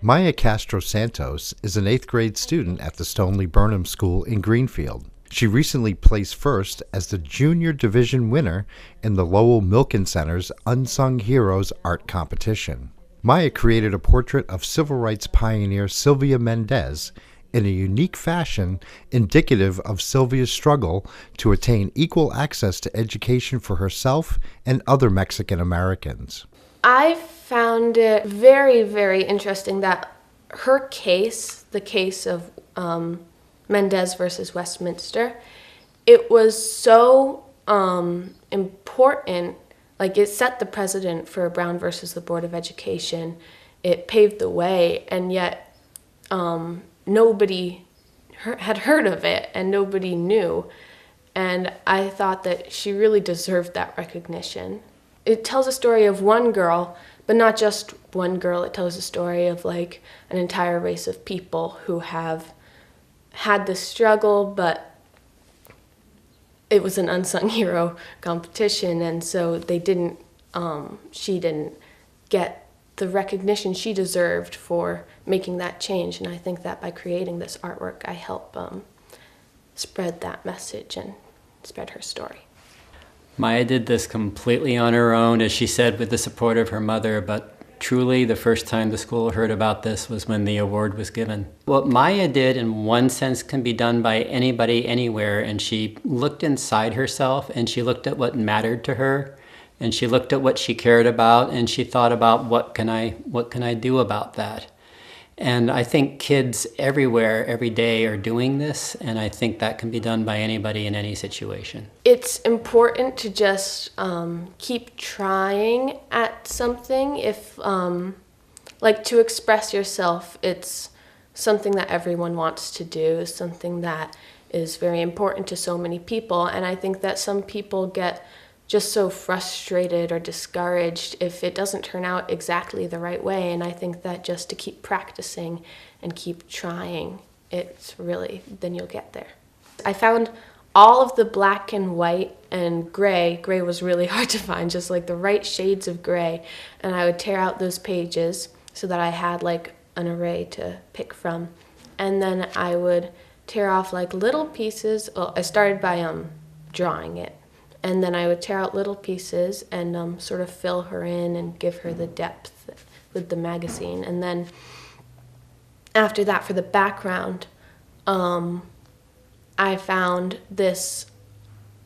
Maia Castro Santos is an 8th grade student at the Stoneleigh Burnham School in Greenfield. She recently placed first as the Junior Division winner in the Lowell Milken Center's Unsung Heroes art competition. Maia created a portrait of civil rights pioneer Silvia Mendez in a unique fashion indicative of Silvia's struggle to attain equal access to education for herself and other Mexican Americans. I found it very, very interesting that her case, the case of Mendez versus Westminster, it was so important. Like, it set the precedent for Brown versus the Board of Education. It paved the way, and yet nobody had heard of it and nobody knew. And I thought that she really deserved that recognition. It tells a story of one girl, but not just one girl. It tells a story of like an entire race of people who have had this struggle, but it was an unsung hero competition, and so she didn't get the recognition she deserved for making that change. And I think that by creating this artwork, I help spread that message and spread her story. Maia did this completely on her own, as she said, with the support of her mother, but truly the first time the school heard about this was when the award was given. What Maia did, in one sense, can be done by anybody, anywhere, and she looked inside herself, and she looked at what mattered to her, and she looked at what she cared about, and she thought about what can I do about that? And I think kids everywhere, every day, are doing this, and I think that can be done by anybody in any situation. It's important to just keep trying at something. If, like, to express yourself, it's something that everyone wants to do, something that is very important to so many people. And I think that some people get just so frustrated or discouraged if it doesn't turn out exactly the right way. And I think that just to keep practicing and keep trying, it's really, then you'll get there. I found all of the black and white and gray. Gray was really hard to find, just like the right shades of gray. And I would tear out those pages so that I had like an array to pick from. And then I would tear off like little pieces. Well, I started by drawing it. And then I would tear out little pieces and sort of fill her in and give her the depth with the magazine. And then after that, for the background, I found this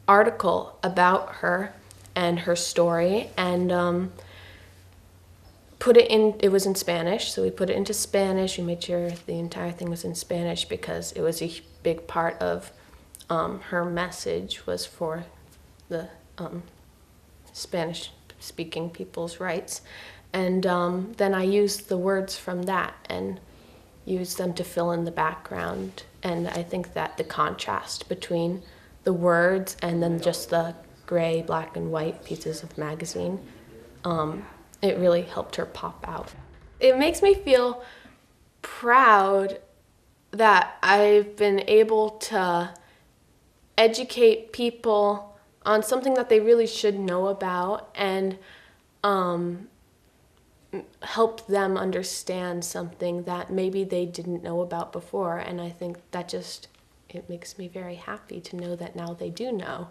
article about her and her story, and put it in. It was in Spanish, so we put it into Spanish. We made sure the entire thing was in Spanish because it was a big part of her message was for the Spanish-speaking people's rights. And then I used the words from that and used them to fill in the background. And I think that the contrast between the words and then just the gray, black, and white pieces of magazine, it really helped her pop out. It makes me feel proud that I've been able to educate people on something that they really should know about and help them understand something that maybe they didn't know about before. And I think that it makes me very happy to know that now they do know.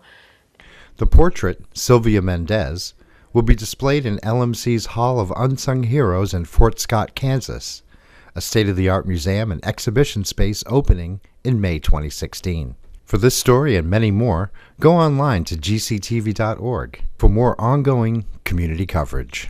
The portrait, Silvia Mendez, will be displayed in LMC's Hall of Unsung Heroes in Fort Scott, Kansas, a state-of-the-art museum and exhibition space opening in May 2016. For this story and many more, go online to gctv.org for more ongoing community coverage.